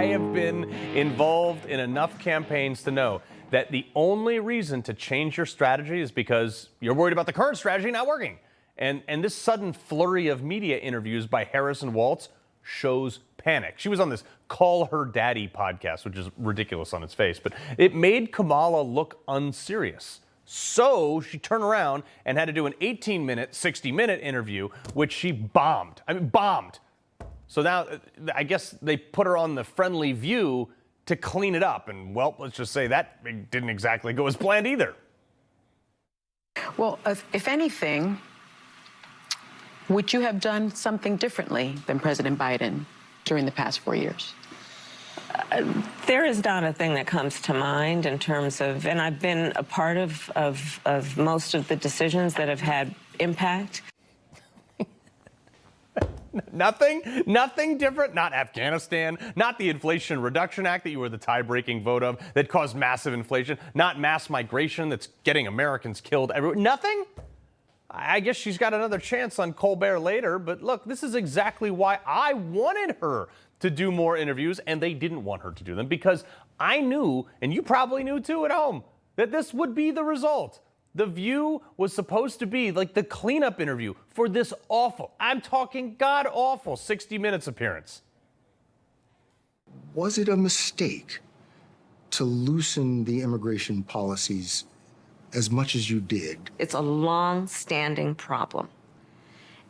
I have been involved in enough campaigns to know that the only reason to change your strategy is because you're worried about the current strategy not working. And this sudden flurry of media interviews by Harris and Waltz shows panic. She was on this Call Her Daddy podcast, which is ridiculous on its face, but it made Kamala look unserious. So she turned around and had to do an 18-minute, 60-minute interview, which she bombed. Bombed. So now I guess they put her on the Friendly View to clean it up. And, well, let's just say that didn't exactly go as planned either. Well, if anything, would you have done something differently than President Biden during the past 4 years? There is not a thing that comes to mind in terms of, and I've been a part of most of the decisions that have had impact. Nothing different. Not Afghanistan, not the Inflation Reduction Act that you were the tie-breaking vote of that caused massive inflation, not mass migration that's getting Americans killed everywhere. Nothing? I guess she's got another chance on Colbert later, but look, this is exactly why I wanted her to do more interviews, and they didn't want her to do them, because I knew, and you probably knew too at home, that this would be the result. The View was supposed to be like the cleanup interview for this awful, I'm talking god-awful 60 Minutes appearance. Was it a mistake to loosen the immigration policies as much as you did? It's a long-standing problem,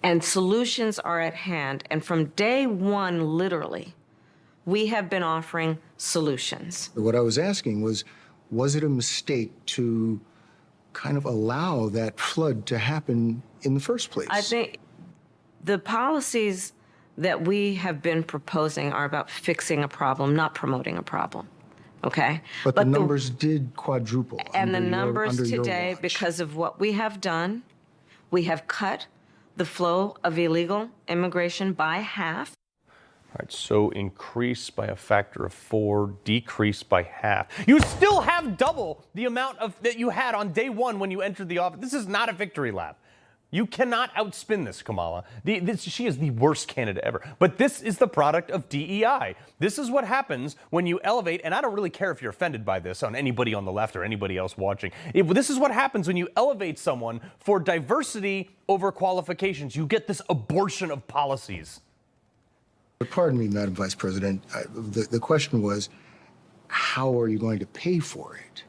and solutions are at hand. And from day one, literally, we have been offering solutions. What I was asking was it a mistake to kind of allow that flood to happen in the first place? I think the policies that we have been proposing are about fixing a problem, not promoting a problem. Okay? But the numbers did quadruple. And the numbers under your today, watch. because of what we have done, we have cut the flow of illegal immigration by half. All right, so increase by a factor of 4, decrease by half. You still have double the amount that you had on day one when you entered the office. This is not a victory lap. You cannot outspin this, Kamala. She is the worst candidate ever. But this is the product of DEI. This is what happens when you elevate, and I don't really care if you're offended by this on anybody on the left or anybody else watching. This is what happens when you elevate someone for diversity over qualifications. You get this abortion of policies. But pardon me, Madam Vice President, the question was, how are you going to pay for it?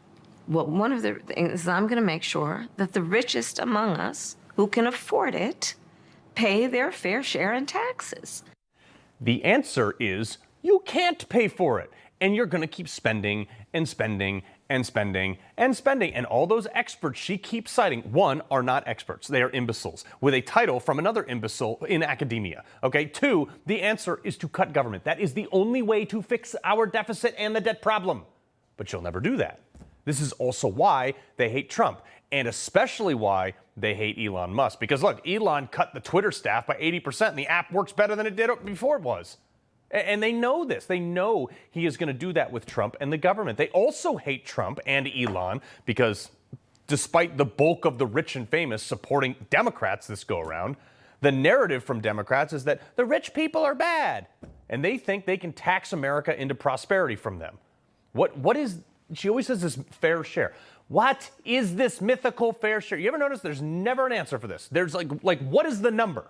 Well, one of the things is I'm going to make sure that the richest among us who can afford it pay their fair share in taxes. The answer is you can't pay for it. And you're going to keep spending and spending and spending and spending. And all those experts she keeps citing, one, are not experts. They are imbeciles with a title from another imbecile in academia. Okay. Two, the answer is to cut government. That is the only way to fix our deficit and the debt problem. But she'll never do that. This is also why they hate Trump, and especially why they hate Elon Musk. Because look, Elon cut the Twitter staff by 80%, and the app works better than it did before it was. And they know this. They know he is going to do that with Trump and the government. They also hate Trump and Elon because despite the bulk of the rich and famous supporting Democrats this go around, the narrative from Democrats is that the rich people are bad. And they think they can tax America into prosperity from them. What is, she always says this fair share. What is this mythical fair share? You ever notice there's never an answer for this? There's like what is the number?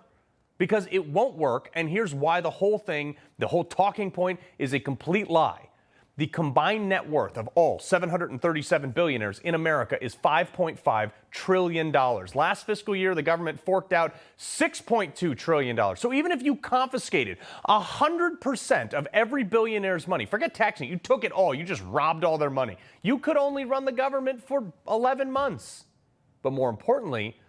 Because it won't work, and here's why the whole thing, the whole talking point is a complete lie. The combined net worth of all 737 billionaires in America is $5.5 trillion. Last fiscal year, the government forked out $6.2 trillion. So even if you confiscated 100% of every billionaire's money, forget taxing, you took it all, you just robbed all their money, you could only run the government for 11 months. But more importantly,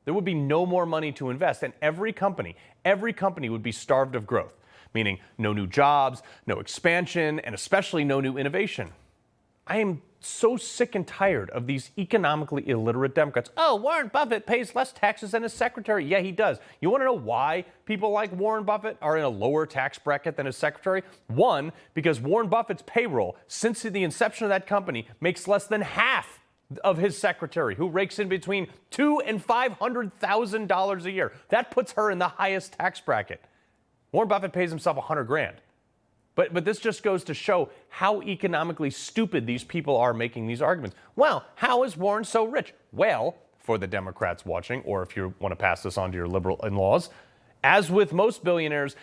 there would be no more money to invest, and every company would be starved of growth, meaning no new jobs, no expansion, and especially no new innovation. I am so sick and tired of these economically illiterate Democrats. Oh, Warren Buffett pays less taxes than his secretary. Yeah, he does. You want to know why people like Warren Buffett are in a lower tax bracket than his secretary? One, because Warren Buffett's payroll since the inception of that company makes less than half of his secretary, who rakes in between $200,000 and $500,000 a year. That puts her in the highest tax bracket. Warren Buffett pays himself $100,000. But this just goes to show how economically stupid these people are making these arguments. Well, how is Warren so rich? Well, for the Democrats watching, or if you want to pass this on to your liberal in-laws, as with most billionaires,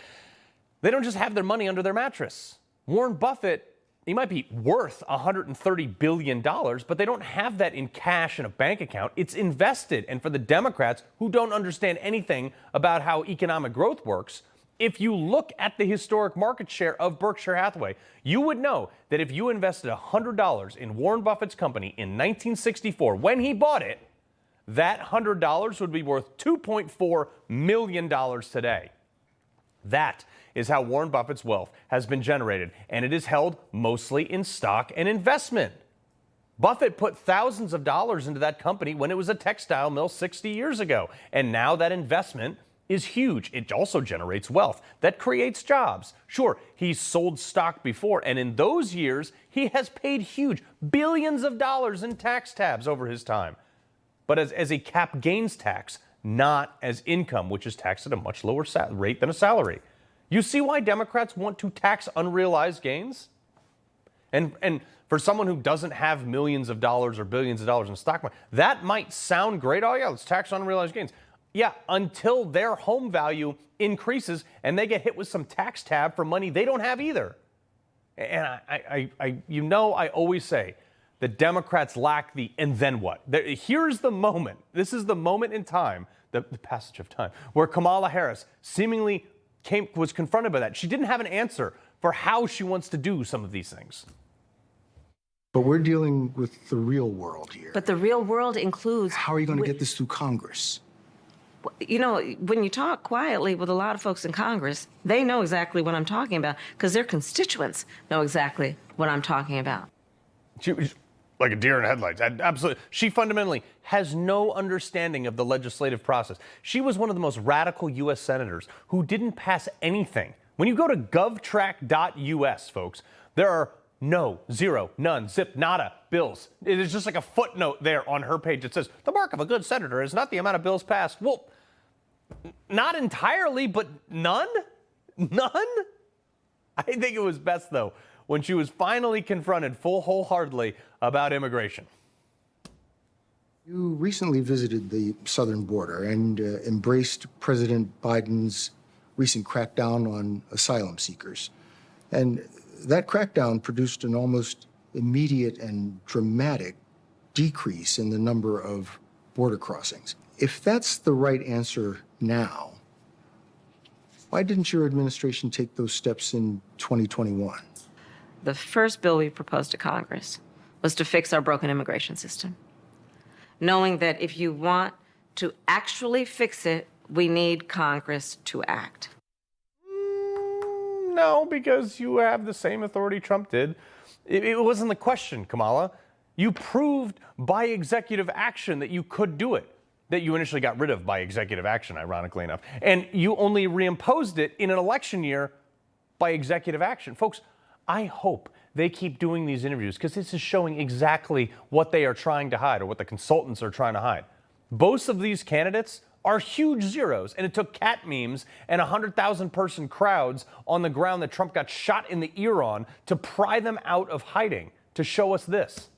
they don't just have their money under their mattress. Warren Buffett, he might be worth $130 billion, but they don't have that in cash in a bank account. It's invested. And for the Democrats, who don't understand anything about how economic growth works, if you look at the historic market share of Berkshire Hathaway, you would know that if you invested $100 in Warren Buffett's company in 1964, when he bought it, that $100 would be worth $2.4 million today. That is how Warren Buffett's wealth has been generated, and it is held mostly in stock and investment. Buffett put thousands of dollars into that company when it was a textile mill 60 years ago, and now that investment is huge. It also generates wealth that creates jobs. Sure, he's sold stock before, and in those years, he has paid huge billions of dollars in tax tabs over his time, but as a cap gains tax, not as income, which is taxed at a much lower rate than a salary. You see why Democrats want to tax unrealized gains? And for someone who doesn't have millions of dollars or billions of dollars in stock money, that might sound great. Oh yeah, let's tax unrealized gains. Yeah, until their home value increases and they get hit with some tax tab for money they don't have either. And I always say the Democrats lack the and then what? Here's the moment. This is the moment in time, the passage of time, where Kamala Harris seemingly was confronted by that. She didn't have an answer for how she wants to do some of these things. But we're dealing with the real world here. But the real world includes... How are you going to get this through Congress? You know, when you talk quietly with a lot of folks in Congress, they know exactly what I'm talking about because their constituents know exactly what I'm talking about. She was like a deer in headlights. Absolutely. She fundamentally has no understanding of the legislative process. She was one of the most radical U.S. senators who didn't pass anything. When you go to govtrack.us, folks, there are no, zero, none, zip, nada bills. It is just like a footnote there on her page. It says, the mark of a good senator is not the amount of bills passed. Well, not entirely, but none? None? I think it was best, though, when she was finally confronted wholeheartedly about immigration. You recently visited the southern border and embraced President Biden's recent crackdown on asylum seekers. And that crackdown produced an almost immediate and dramatic decrease in the number of border crossings. If that's the right answer now, why didn't your administration take those steps in 2021? The first bill we proposed to Congress was to fix our broken immigration system, knowing that if you want to actually fix it, we need Congress to act. No, because you have the same authority Trump did. It wasn't the question, Kamala. You proved by executive action that you could do it, that you initially got rid of by executive action, ironically enough. And you only reimposed it in an election year by executive action. Folks, I hope they keep doing these interviews because this is showing exactly what they are trying to hide or what the consultants are trying to hide. Both of these candidates are huge zeros, and it took cat memes and 100,000-person crowds on the ground that Trump got shot in the ear on to pry them out of hiding, to show us this.